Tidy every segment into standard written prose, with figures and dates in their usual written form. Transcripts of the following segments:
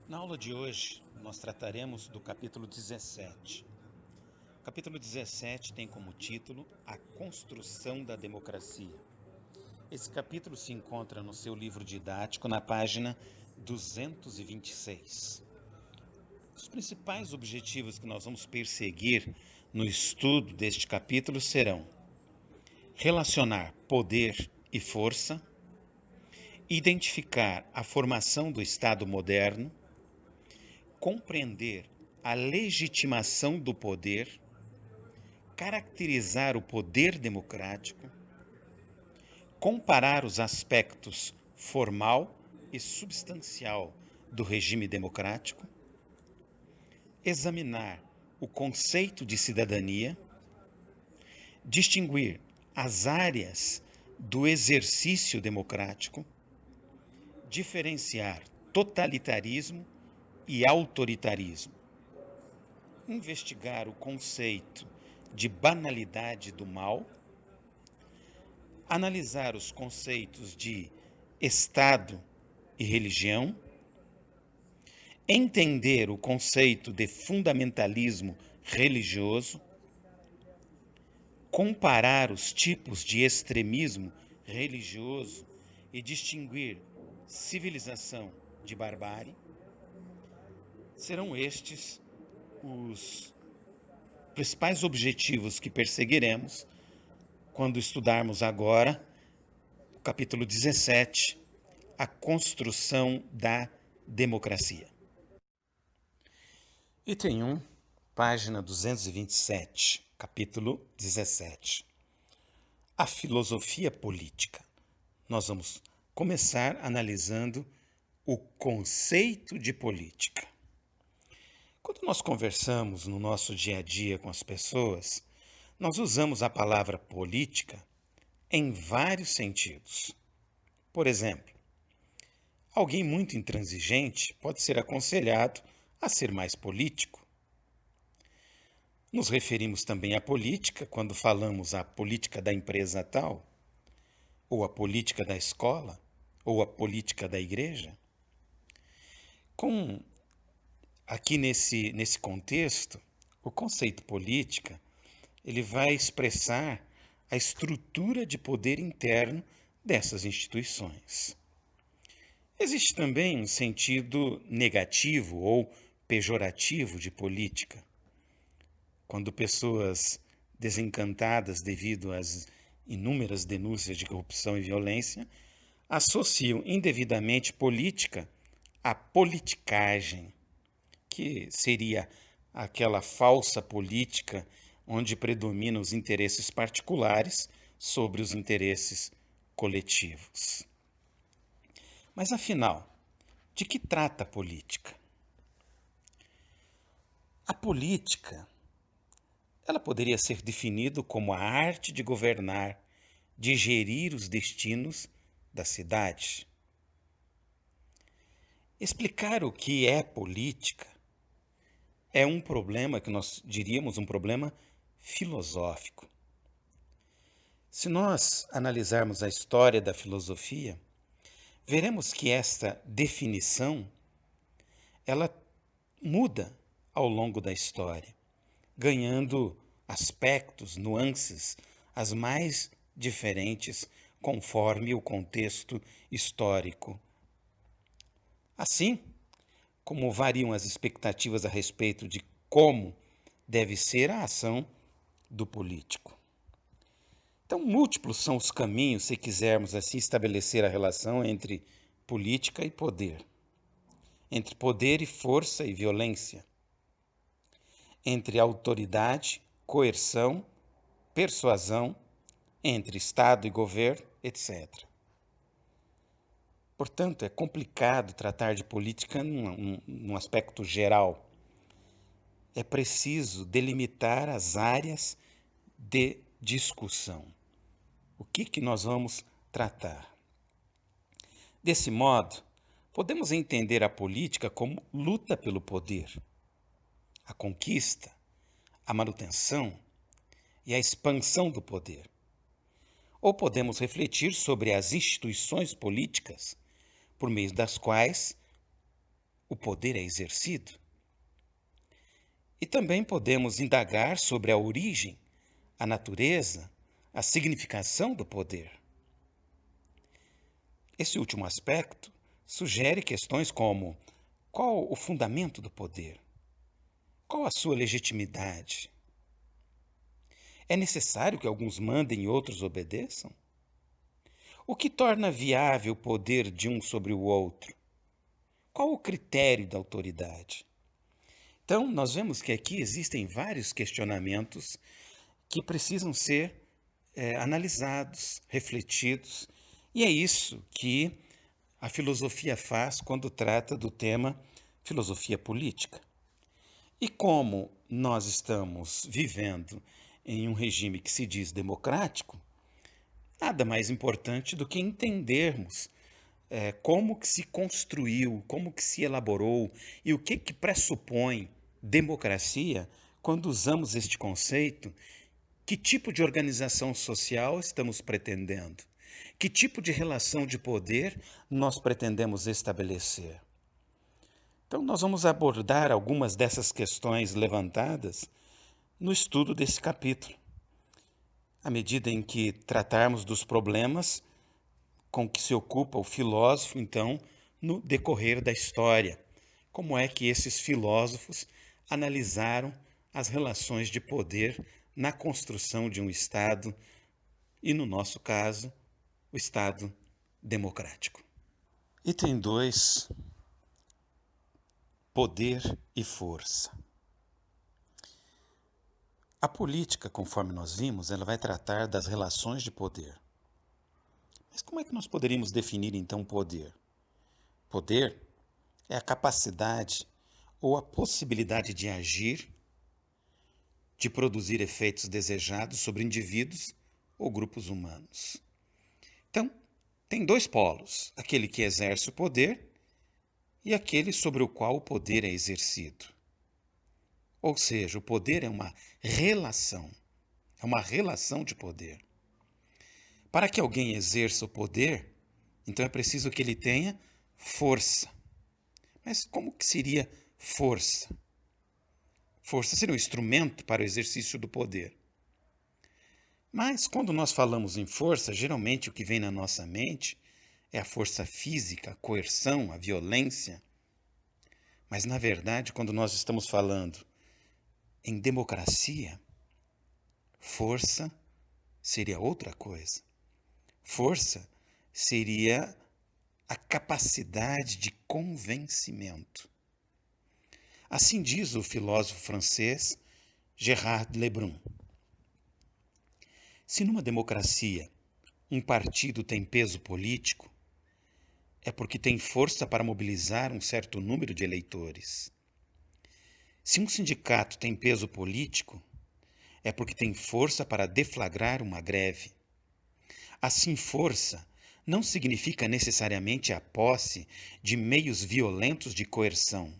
Na aula de hoje, nós trataremos do capítulo 17. O capítulo 17 tem como título A Construção da Democracia. Esse capítulo se encontra no seu livro didático, na página 226. Os principais objetivos que nós vamos perseguir no estudo deste capítulo serão relacionar poder e força, identificar a formação do Estado moderno, compreender a legitimação do poder, caracterizar o poder democrático, comparar os aspectos formal e substancial do regime democrático, examinar o conceito de cidadania, distinguir as áreas do exercício democrático, diferenciar totalitarismo e autoritarismo, investigar o conceito de banalidade do mal, analisar os conceitos de Estado e religião, entender o conceito de fundamentalismo religioso, comparar os tipos de extremismo religioso e distinguir civilização de barbárie. Serão estes os principais objetivos que perseguiremos quando estudarmos agora o capítulo 17, a construção da democracia. Item 1, página 227, capítulo 17. A filosofia política. Nós vamos começar analisando o conceito de política. Quando nós conversamos no nosso dia a dia com as pessoas, nós usamos a palavra política em vários sentidos. Por exemplo, alguém muito intransigente pode ser aconselhado a ser mais político. Nos referimos também à política quando falamos a política da empresa tal, ou a política da escola, ou a política da igreja. Aqui nesse contexto, o conceito política ele vai expressar a estrutura de poder interno dessas instituições. Existe também um sentido negativo ou pejorativo de política, quando pessoas desencantadas devido às inúmeras denúncias de corrupção e violência associam indevidamente política à politicagem, que seria aquela falsa política onde predominam os interesses particulares sobre os interesses coletivos. Mas afinal, de que trata a política? A política, ela poderia ser definida como a arte de governar, de gerir os destinos da cidade. Explicar o que é política é um problema que nós diríamos um problema filosófico. Se nós analisarmos a história da filosofia, veremos que esta definição ela muda ao longo da história, ganhando aspectos, nuances, as mais diferentes conforme o contexto histórico. Assim, como variam as expectativas a respeito de como deve ser a ação do político. Então, múltiplos são os caminhos, se quisermos assim estabelecer a relação entre política e poder, entre poder e força e violência, entre autoridade, coerção, persuasão, entre Estado e governo, etc. Portanto, é complicado tratar de política num aspecto geral. É preciso delimitar as áreas de discussão. O que nós vamos tratar? Desse modo, podemos entender a política como luta pelo poder, a conquista, a manutenção e a expansão do poder. Ou podemos refletir sobre as instituições políticas por meio das quais o poder é exercido? E também podemos indagar sobre a origem, a natureza, a significação do poder. Esse último aspecto sugere questões como: qual o fundamento do poder? Qual a sua legitimidade? É necessário que alguns mandem e outros obedeçam? O que torna viável o poder de um sobre o outro? Qual o critério da autoridade? Então, nós vemos que aqui existem vários questionamentos que precisam ser analisados, refletidos, e é isso que a filosofia faz quando trata do tema filosofia política. E como nós estamos vivendo em um regime que se diz democrático, nada mais importante do que entendermos como que se construiu, como que se elaborou e o que pressupõe democracia quando usamos este conceito. Que tipo de organização social estamos pretendendo? Que tipo de relação de poder nós pretendemos estabelecer? Então, nós vamos abordar algumas dessas questões levantadas no estudo desse capítulo, à medida em que tratarmos dos problemas com que se ocupa o filósofo, então, no decorrer da história. Como é que esses filósofos analisaram as relações de poder na construção de um Estado e, no nosso caso, o Estado democrático. Item 2: poder e força. A política, conforme nós vimos, ela vai tratar das relações de poder. Mas como é que nós poderíamos definir então poder? Poder é a capacidade ou a possibilidade de agir, de produzir efeitos desejados sobre indivíduos ou grupos humanos. Então, tem dois polos: aquele que exerce o poder e aquele sobre o qual o poder é exercido. Ou seja, o poder é uma relação de poder. Para que alguém exerça o poder, então é preciso que ele tenha força. Mas como que seria força? Força seria um instrumento para o exercício do poder. Mas quando nós falamos em força, geralmente o que vem na nossa mente é a força física, a coerção, a violência. Mas na verdade, quando nós estamos falando em democracia, força seria outra coisa. Força seria a capacidade de convencimento. Assim diz o filósofo francês Gérard Lebrun. Se numa democracia um partido tem peso político, é porque tem força para mobilizar um certo número de eleitores. Se um sindicato tem peso político, é porque tem força para deflagrar uma greve. Assim, força não significa necessariamente a posse de meios violentos de coerção,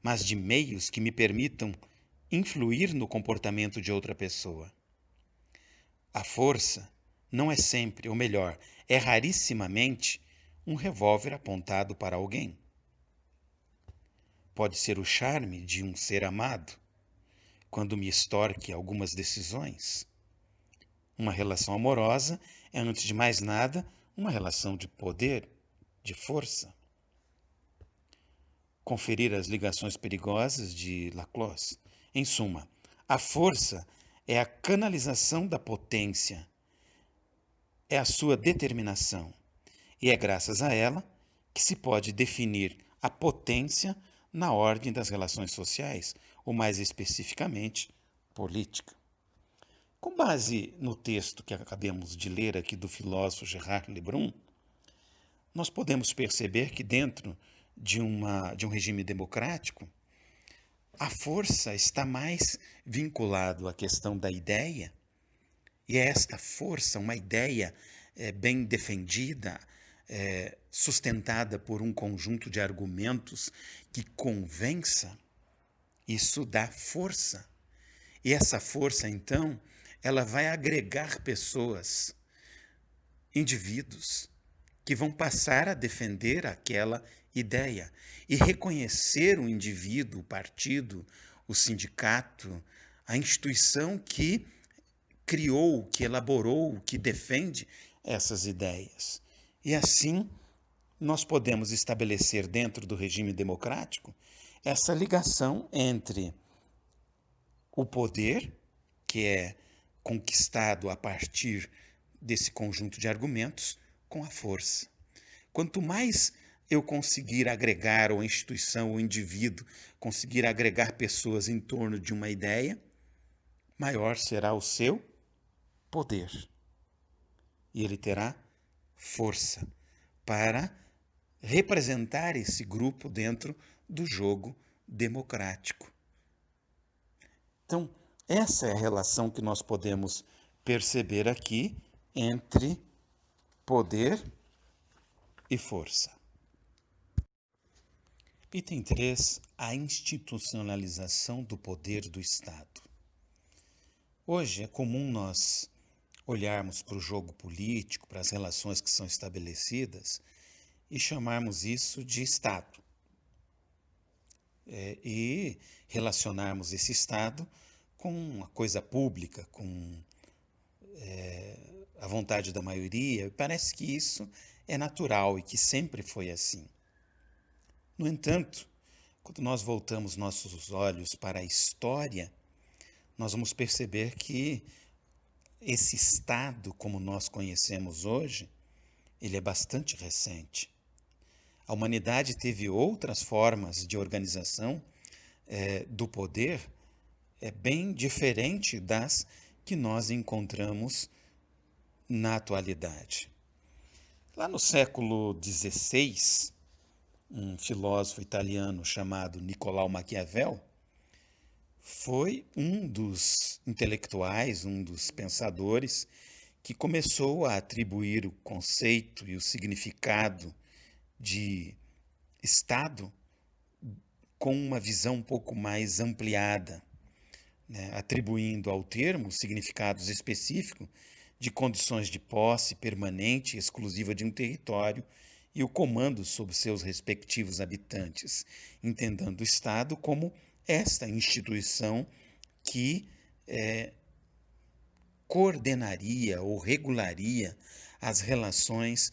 mas de meios que me permitam influir no comportamento de outra pessoa. A força não é sempre, ou melhor, é rarissimamente, um revólver apontado para alguém. Pode ser o charme de um ser amado, quando me extorque algumas decisões. Uma relação amorosa é, antes de mais nada, uma relação de poder, de força. Conferir as ligações perigosas de Laclos. Em suma, a força é a canalização da potência, é a sua determinação, e é graças a ela que se pode definir a potência na ordem das relações sociais, ou mais especificamente, política. Com base no texto que acabamos de ler aqui do filósofo Gérard Lebrun, nós podemos perceber que dentro de um regime democrático, a força está mais vinculado à questão da ideia, e é esta força, uma ideia bem defendida, sustentada por um conjunto de argumentos que convença, isso dá força. E essa força, então, ela vai agregar pessoas, indivíduos, que vão passar a defender aquela ideia e reconhecer o indivíduo, o partido, o sindicato, a instituição que criou, que elaborou, que defende essas ideias. E assim nós podemos estabelecer dentro do regime democrático essa ligação entre o poder, que é conquistado a partir desse conjunto de argumentos, com a força. Quanto mais eu conseguir agregar, ou a instituição, ou o indivíduo, conseguir agregar pessoas em torno de uma ideia, maior será o seu poder. E ele terá força para representar esse grupo dentro do jogo democrático. Então, essa é a relação que nós podemos perceber aqui entre poder e força. Item 3, a institucionalização do poder do Estado. Hoje é comum nós olharmos para o jogo político, para as relações que são estabelecidas e chamarmos isso de Estado. E relacionarmos esse Estado com a coisa pública, com a vontade da maioria. Parece que isso é natural e que sempre foi assim. No entanto, quando nós voltamos nossos olhos para a história, nós vamos perceber que esse Estado, como nós conhecemos hoje, ele é bastante recente. A humanidade teve outras formas de organização do poder bem diferente das que nós encontramos na atualidade. Lá no século XVI, um filósofo italiano chamado Nicolau Maquiavel foi um dos intelectuais, um dos pensadores que começou a atribuir o conceito e o significado de Estado com uma visão um pouco mais ampliada, né? Atribuindo ao termo significados específicos de condições de posse permanente e exclusiva de um território e o comando sobre seus respectivos habitantes, entendendo o Estado como esta instituição que coordenaria ou regularia as relações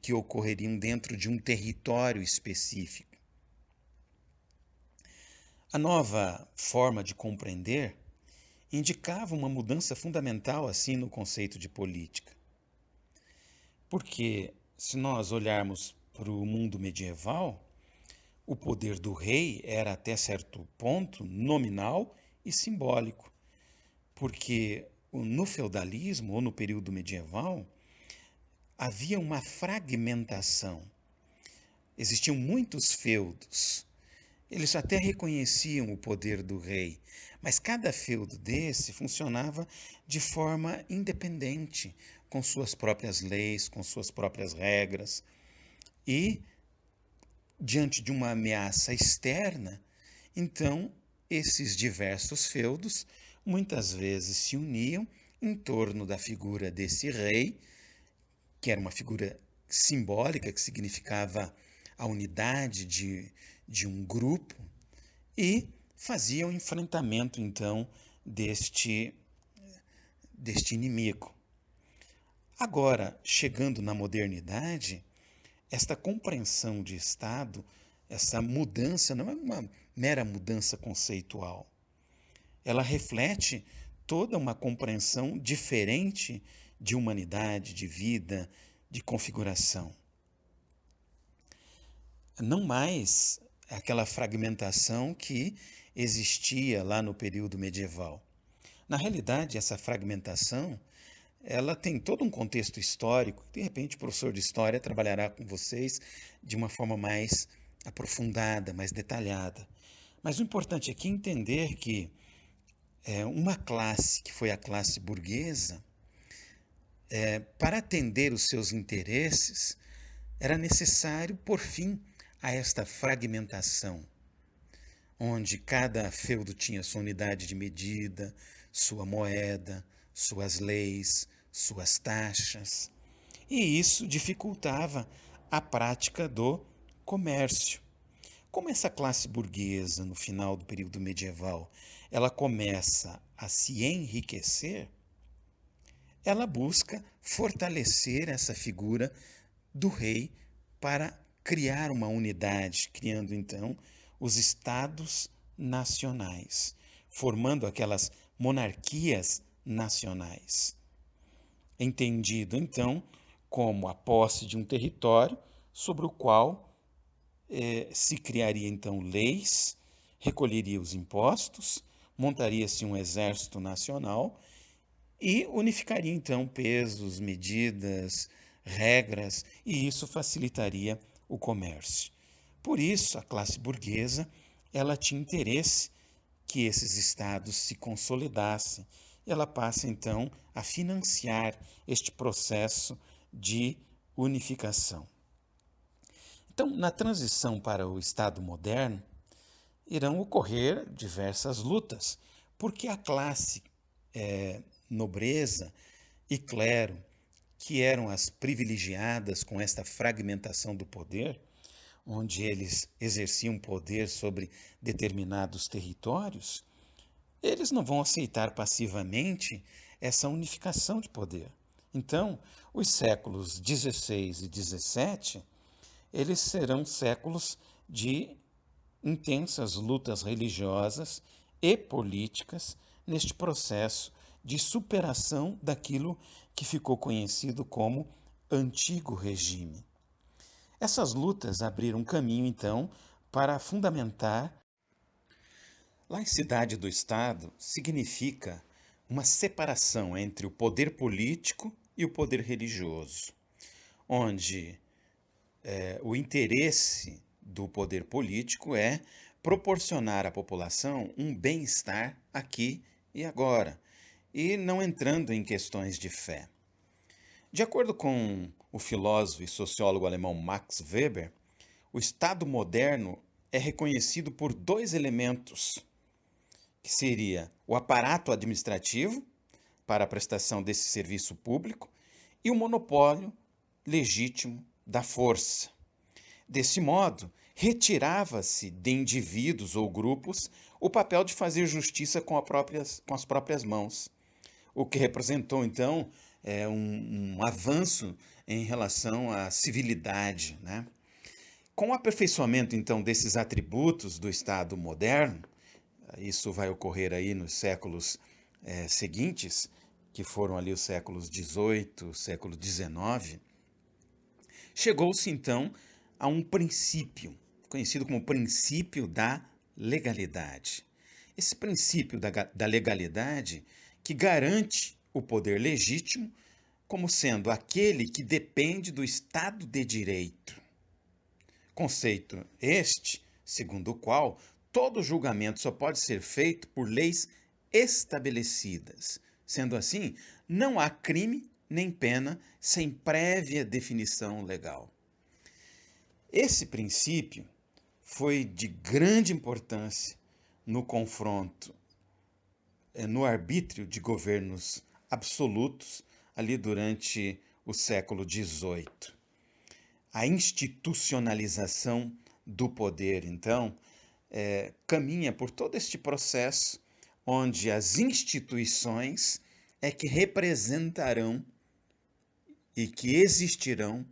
que ocorreriam dentro de um território específico. A nova forma de compreender indicava uma mudança fundamental assim no conceito de política. Porque se nós olharmos para o mundo medieval, o poder do rei era até certo ponto nominal e simbólico, porque no feudalismo ou no período medieval havia uma fragmentação. Existiam muitos feudos. Eles até reconheciam o poder do rei, mas cada feudo desse funcionava de forma independente, com suas próprias leis, com suas próprias regras. E, diante de uma ameaça externa, então esses diversos feudos muitas vezes se uniam em torno da figura desse rei, que era uma figura simbólica, que significava a unidade de um grupo, e fazia o enfrentamento, então, deste inimigo. Agora, chegando na modernidade, esta compreensão de Estado, essa mudança, não é uma mera mudança conceitual. Ela reflete toda uma compreensão diferente de humanidade, de vida, de configuração. Não mais aquela fragmentação que existia lá no período medieval. Na realidade, essa fragmentação, ela tem todo um contexto histórico. De repente, o professor de história trabalhará com vocês de uma forma mais aprofundada, mais detalhada. Mas o importante aqui é entender que uma classe, que foi a classe burguesa, para atender os seus interesses, era necessário pôr fim a esta fragmentação, onde cada feudo tinha sua unidade de medida, sua moeda, suas leis, suas taxas. E isso dificultava a prática do comércio. Como essa classe burguesa, no final do período medieval, ela começa a se enriquecer, ela busca fortalecer essa figura do rei para criar uma unidade, criando então os estados nacionais, formando aquelas monarquias nacionais. Entendido então como a posse de um território sobre o qual se criaria então leis, recolheria os impostos, montaria-se um exército nacional e unificaria então pesos, medidas, regras, e isso facilitaria o comércio. Por isso, a classe burguesa, ela tinha interesse que esses estados se consolidassem. E ela passa então a financiar este processo de unificação. Então, na transição para o Estado moderno, irão ocorrer diversas lutas, porque a classe nobreza e clero, que eram as privilegiadas com esta fragmentação do poder, onde eles exerciam poder sobre determinados territórios, eles não vão aceitar passivamente essa unificação de poder. Então, os séculos 16 e 17, eles serão séculos de intensas lutas religiosas e políticas neste processo de superação daquilo que ficou conhecido como Antigo Regime. Essas lutas abriram caminho, então, para fundamentar. Laicidade do Estado significa uma separação entre o poder político e o poder religioso, onde o interesse do poder político é proporcionar à população um bem-estar aqui e agora, e não entrando em questões de fé. De acordo com o filósofo e sociólogo alemão Max Weber, o Estado moderno é reconhecido por dois elementos, que seria o aparato administrativo para a prestação desse serviço público e o monopólio legítimo da força. Desse modo, retirava-se de indivíduos ou grupos o papel de fazer justiça com as próprias mãos, o que representou, então, um avanço em relação à civilidade, né? Com o aperfeiçoamento, então, desses atributos do Estado moderno, isso vai ocorrer aí nos séculos seguintes, que foram ali os séculos XVIII, século XIX, chegou-se então a um princípio, conhecido como princípio da legalidade. Esse princípio da legalidade que garante o poder legítimo como sendo aquele que depende do Estado de Direito. Conceito este, segundo o qual todo julgamento só pode ser feito por leis estabelecidas. Sendo assim, não há crime nem pena sem prévia definição legal. Esse princípio foi de grande importância no confronto, no arbítrio de governos absolutos ali durante o século XVIII. A institucionalização do poder, então, caminha por todo este processo onde as instituições é que representarão e que existirão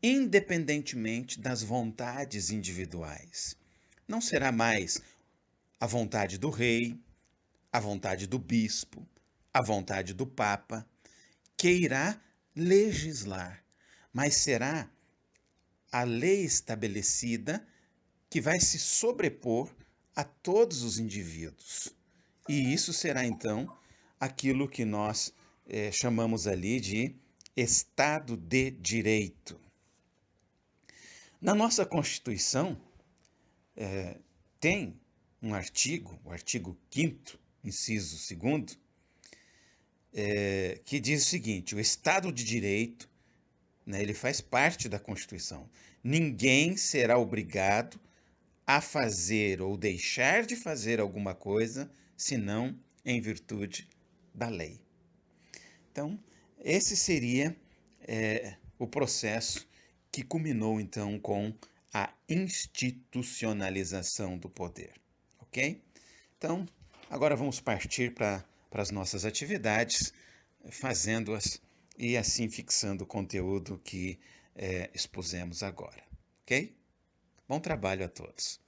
independentemente das vontades individuais. Não será mais a vontade do rei, a vontade do bispo, a vontade do papa, que irá legislar, mas será a lei estabelecida que vai se sobrepor a todos os indivíduos. E isso será então aquilo que nós chamamos ali de Estado de Direito. Na nossa Constituição, tem um artigo, o artigo 5º, inciso 2º, que diz o seguinte: o Estado de Direito, né, ele faz parte da Constituição. Ninguém será obrigado a fazer ou deixar de fazer alguma coisa, senão em virtude da lei. Então, esse seria o processo que culminou então com a institucionalização do poder, ok? Então, agora vamos partir para as nossas atividades, fazendo-as e assim fixando o conteúdo que expusemos agora, ok? Bom trabalho a todos.